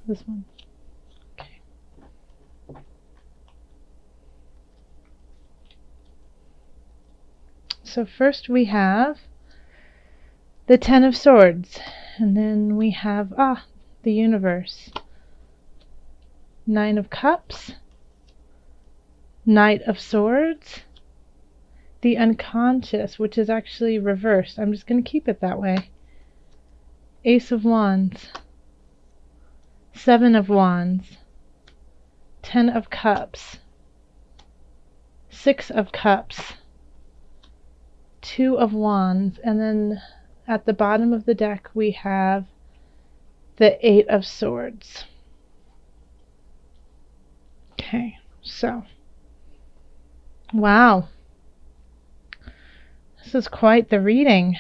This one. Okay. So first we have the Ten of Swords, and then we have the Universe. Nine of Cups, Knight of Swords, the Unconscious, which is actually reversed. I'm just going to keep it that way. Ace of Wands, Seven of Wands, Ten of Cups, Six of Cups, Two of Wands, and then at the bottom of the deck we have the Eight of Swords. Okay, so, wow, this is quite the reading.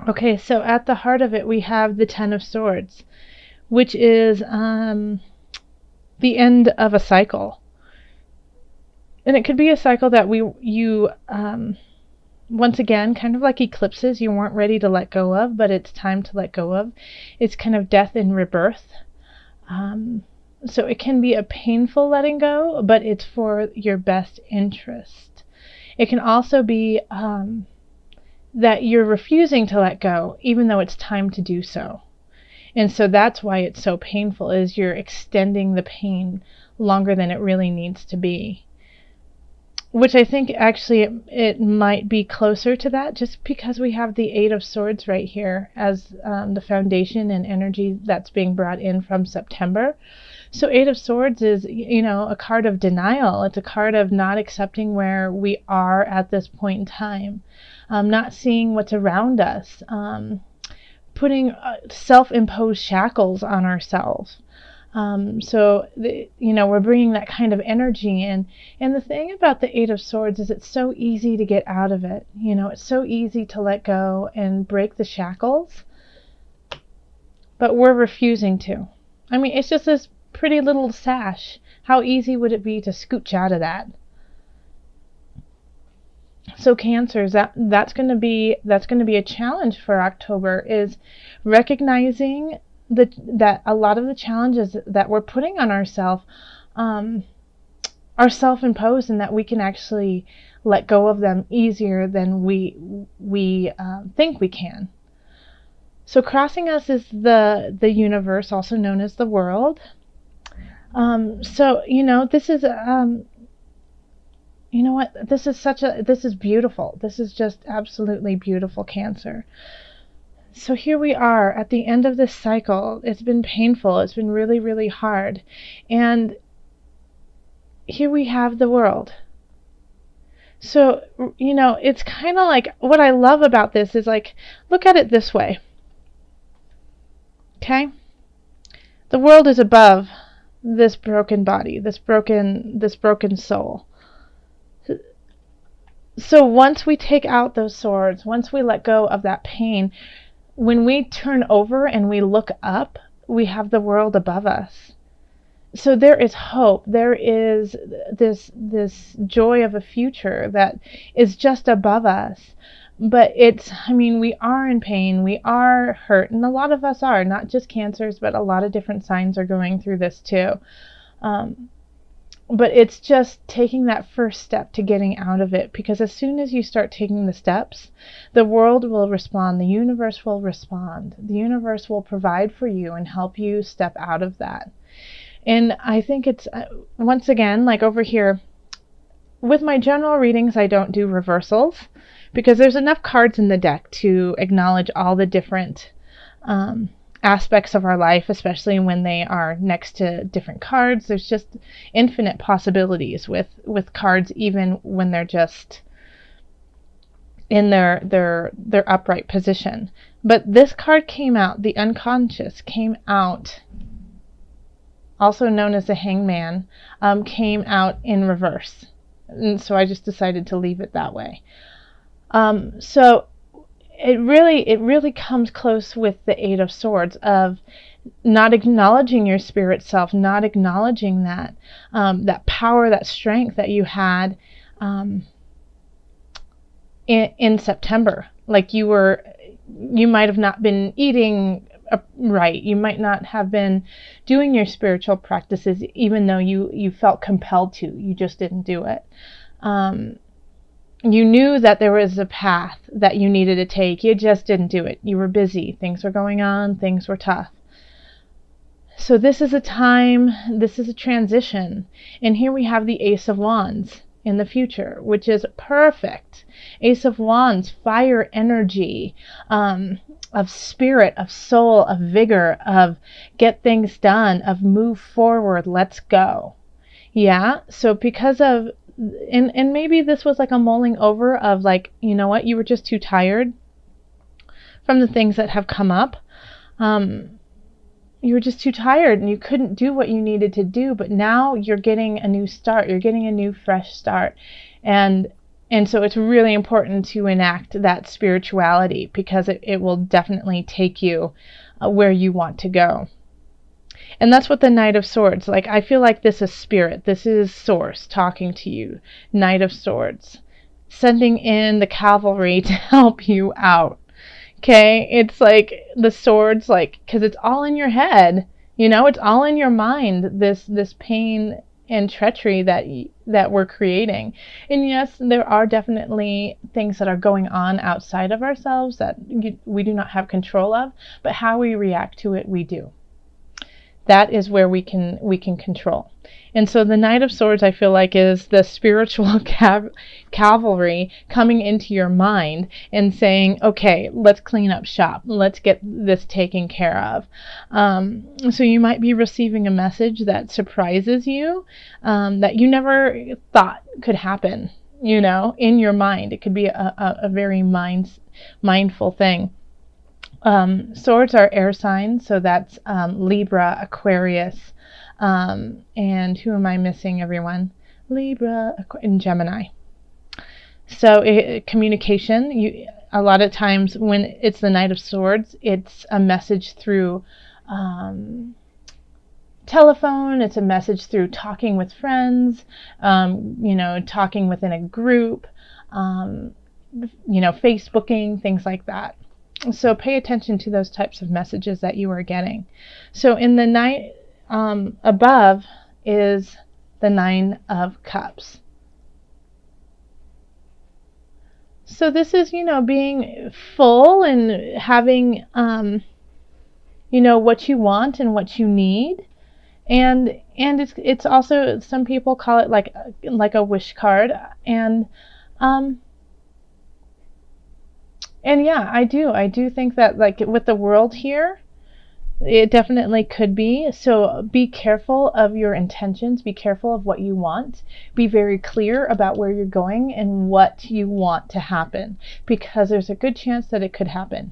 Okay, so at the heart of it we have the Ten of Swords, which is the end of a cycle. And it could be a cycle that you once again, kind of like eclipses, you weren't ready to let go of, but it's time to let go of. It's kind of death and rebirth. So it can be a painful letting go, but it's for your best interest. It can also be that you're refusing to let go, even though it's time to do so. And so that's why it's so painful, is you're extending the pain longer than it really needs to be. Which I think actually it might be closer to that, just because we have the Eight of Swords right here as the foundation and energy that's being brought in from September. So Eight of Swords is, a card of denial. It's a card of not accepting where we are at this point in time, not seeing what's around us, putting self-imposed shackles on ourselves. So we're bringing that kind of energy in. And the thing about the Eight of Swords is it's so easy to get out of it. It's so easy to let go and break the shackles, but we're refusing to. I mean, it's just this pretty little sash. How easy would it be to scooch out of that? So Cancers, that's going to be a challenge for October, is recognizing that a lot of the challenges that we're putting on ourselves are self-imposed, and that we can actually let go of them easier than we think we can. So crossing us is the universe, also known as the world. So this is this is beautiful. This is just absolutely beautiful, Cancer. So here we are at the end of this cycle. It's been painful. It's been really, really hard. And here we have the world. So, it's kind of like, what I love about this is, like, look at it this way. Okay? The world is above this broken body, this broken soul. So once we take out those swords, once we let go of that pain, when we turn over and we look up, we have the world above us. So there is hope. There is this joy of a future that is just above us. But we are in pain, we are hurt, and a lot of us are, not just Cancers, but a lot of different signs are going through this too. But it's just taking that first step to getting out of it, because as soon as you start taking the steps, the world will respond, the universe will respond, the universe will provide for you and help you step out of that. And I think it's, once again, like over here, with my general readings, I don't do reversals, because there's enough cards in the deck to acknowledge all the different aspects of our life, especially when they are next to different cards. There's just infinite possibilities with cards, even when they're just in their upright position. But this card came out, the Unconscious came out, also known as the Hangman, came out in reverse. And so I just decided to leave it that way. So it really comes close with the Eight of Swords, of not acknowledging your spirit self, not acknowledging that that power, that strength that you had in September. Like you might have not been eating right. You might not have been doing your spiritual practices, even though you felt compelled to. You just didn't do it. You knew that there was a path that you needed to take. You just didn't do it. You were busy. Things were going on. Things were tough. So this is a time, this is a transition. And here we have the Ace of Wands in the future, which is perfect. Ace of Wands, fire energy, of spirit, of soul, of vigor, of get things done, of move forward, let's go. Yeah, so because of, and maybe this was like a mulling over of like, you know what, you were just too tired from the things that have come up. You were just too tired and you couldn't do what you needed to do, but now you're getting a new start. You're getting a new fresh start. And so it's really important to enact that spirituality, because it will definitely take you where you want to go. And that's what the Knight of Swords, like, I feel like this is spirit. This is Source talking to you. Knight of Swords. Sending in the cavalry to help you out. Okay, it's like the swords, like, because it's all in your head, you know, it's all in your mind, this pain and treachery that we're creating. And yes, there are definitely things that are going on outside of ourselves that we do not have control of, but how we react to it, we do. That is where we can control. And so the Knight of Swords, I feel like, is the spiritual cavalry coming into your mind and saying, okay, let's clean up shop. Let's get this taken care of. So you might be receiving a message that surprises you, that you never thought could happen, you know, in your mind. It could be a very mindful thing. Swords are air signs, so that's Libra, Aquarius, and who am I missing, everyone? Libra and Gemini. So communication, a lot of times when it's the Knight of Swords, it's a message through telephone, it's a message through talking with friends, talking within a group, Facebooking, things like that. So pay attention to those types of messages that you are getting. So in the Knight above is the Nine of Cups. So this is, being full and having, what you want and what you need. And it's also, some people call it like a wish card. And yeah, I do think that, like, with the world here, it definitely could be. So be careful of your intentions. Be careful of what you want. Be very clear about where you're going and what you want to happen, because there's a good chance that it could happen.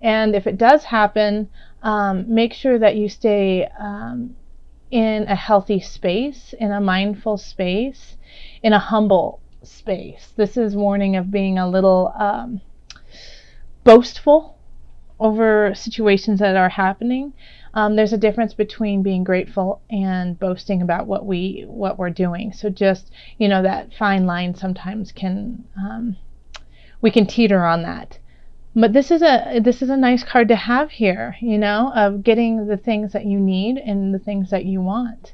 And if it does happen, make sure that you stay in a healthy space, in a mindful space, in a humble space. This is warning of being a little boastful over situations that are happening. There's a difference between being grateful and boasting about what we're doing. So just, that fine line sometimes we can teeter on that. But this is a nice card to have here, of getting the things that you need and the things that you want.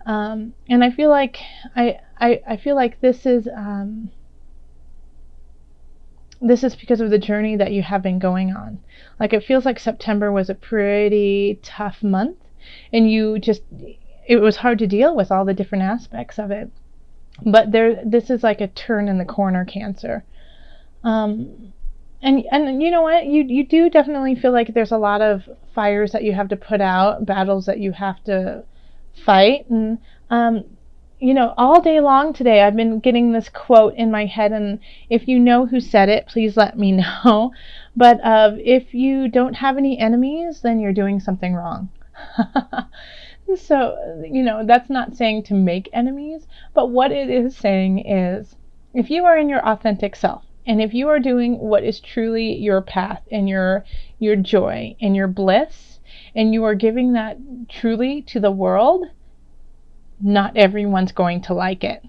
And I feel like I feel like this is because of the journey that you have been going on. Like, it feels like September was a pretty tough month, and it was hard to deal with all the different aspects of it. But this is like a turn in the corner, Cancer. And you know what? You do definitely feel like there's a lot of fires that you have to put out, battles that you have to fight. And all day long today, I've been getting this quote in my head, and if you know who said it, please let me know. But if you don't have any enemies, then you're doing something wrong. So, that's not saying to make enemies, but what it is saying is, if you are in your authentic self, and if you are doing what is truly your path and your joy and your bliss, and you are giving that truly to the world, not everyone's going to like it.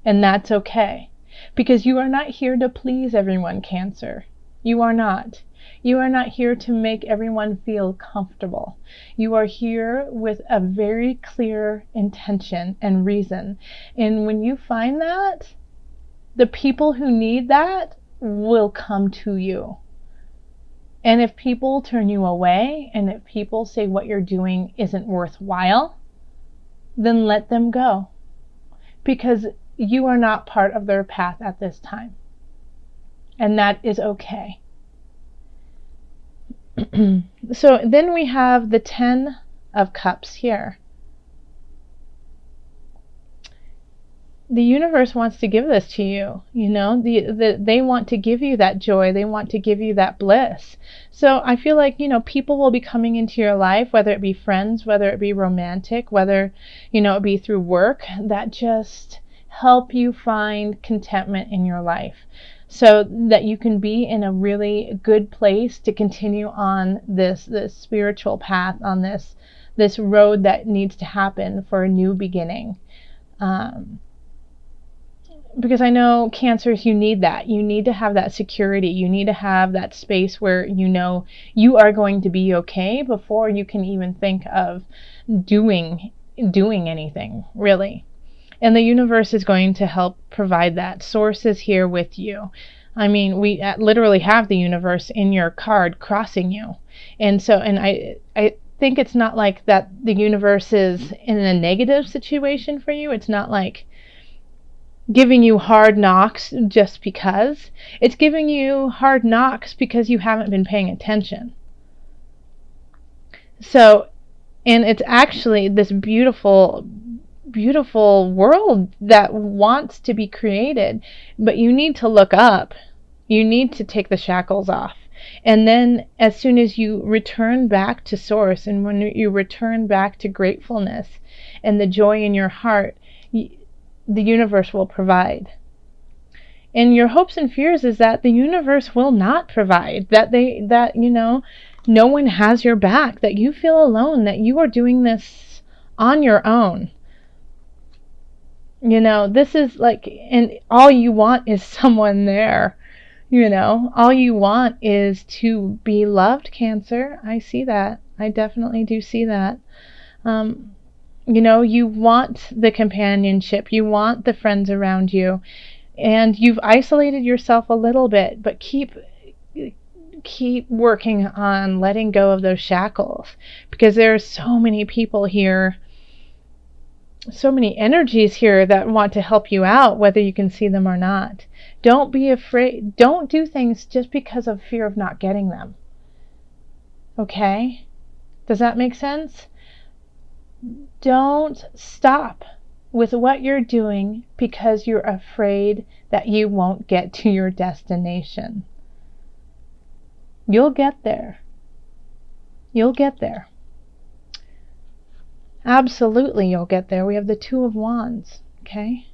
And that's okay. Because you are not here to please everyone, Cancer. You are not. You are not here to make everyone feel comfortable. You are here with a very clear intention and reason. And when you find that, the people who need that will come to you. And if people turn you away, and if people say what you're doing isn't worthwhile, then let them go. Because you are not part of their path at this time. And that is okay. So then we have the 10 of Cups here. The universe wants to give this to you. You know, they want to give you that joy. They want to give you that bliss. So I feel like, you know, people will be coming into your life, whether it be friends, whether it be romantic, whether, you know, it be through work, that just help you find contentment in your life, so that you can be in a really good place to continue on this spiritual path, on this road that needs to happen for a new beginning. Because I know, Cancers, you need that. You need to have that security. You need to have that space where you know you are going to be okay before you can even think of doing anything, really. And the universe is going to help provide that. Source is here with you. I mean, we literally have the universe in your card crossing you. And so, and I think it's not like that the universe is in a negative situation for you. It's not like giving you hard knocks just because. It's giving you hard knocks because you haven't been paying attention. So, and it's actually this beautiful world that wants to be created, but you need to look up. You need to take the shackles off. And then as soon as you return back to source, and when you return back to gratefulness and the joy in your heart, the universe will provide. And your hopes and fears is that the universe will not provide, that you know, no one has your back, that you feel alone, that you are doing this on your own. You know, this is like, and all you want is someone there. You know, all you want is to be loved, Cancer. I see that. I definitely do see that. You know, you want the companionship. You want the friends around you. And you've isolated yourself a little bit, but keep working on letting go of those shackles. Because there are so many people here, so many energies here that want to help you out, whether you can see them or not. Don't be afraid. Don't do things just because of fear of not getting them. Okay? Does that make sense? Don't stop with what you're doing because you're afraid that you won't get to your destination. You'll get there. You'll get there. Absolutely, you'll get there. We have the Two of Wands, okay?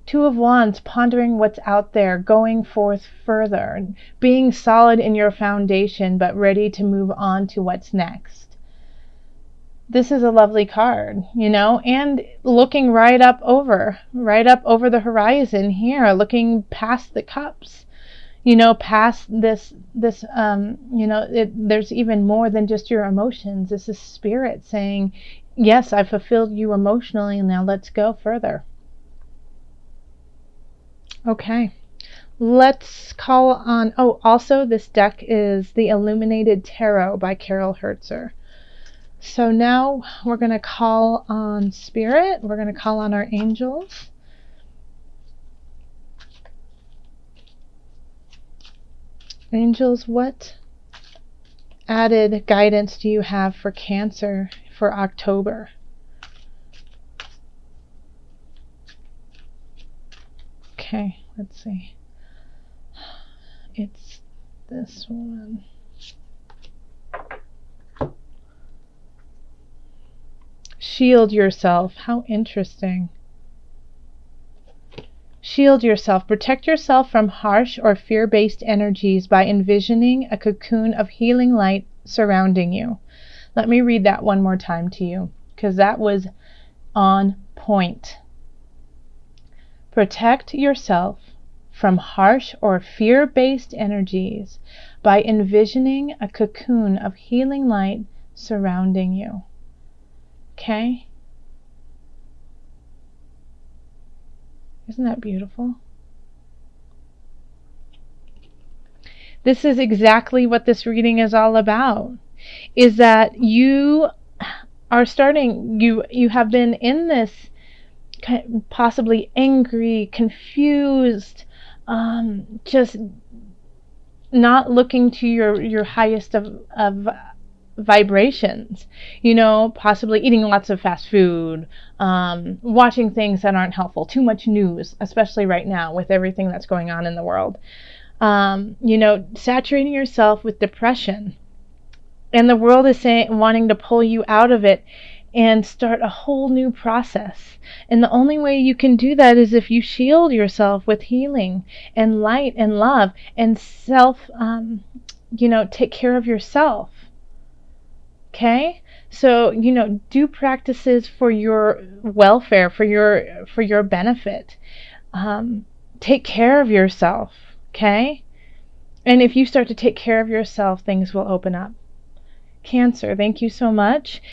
Two of Wands, pondering what's out there, going forth further, being solid in your foundation, but ready to move on to what's next. This is a lovely card, you know, and looking right up over the horizon here, looking past the cups, you know, past this, you know, there's even more than just your emotions. This is spirit saying, yes, I fulfilled you emotionally, and now let's go further. Okay, let's call on, oh, also this deck is the Illuminated Tarot by Carol Hertzer. So now we're going to call on Spirit. We're going to call on our angels. Angels, what added guidance do you have for Cancer for October? Okay, let's see. It's this one. Shield yourself. How interesting. Shield yourself. Protect yourself from harsh or fear-based energies by envisioning a cocoon of healing light surrounding you. Let me read that one more time to you, because that was on point. Protect yourself from harsh or fear-based energies by envisioning a cocoon of healing light surrounding you. Okay? Isn't that beautiful? This is exactly what this reading is all about. Is that you are starting, you have been in this possibly angry, confused, just not looking to your highest of vibrations, possibly eating lots of fast food, watching things that aren't helpful, too much news, especially right now with everything that's going on in the world, saturating yourself with depression, and the world is wanting to pull you out of it and start a whole new process. And the only way you can do that is if you shield yourself with healing and light and love and self, take care of yourself. Okay? So, do practices for your welfare, for your benefit. Take care of yourself. Okay? And if you start to take care of yourself, things will open up. Cancer, thank you so much.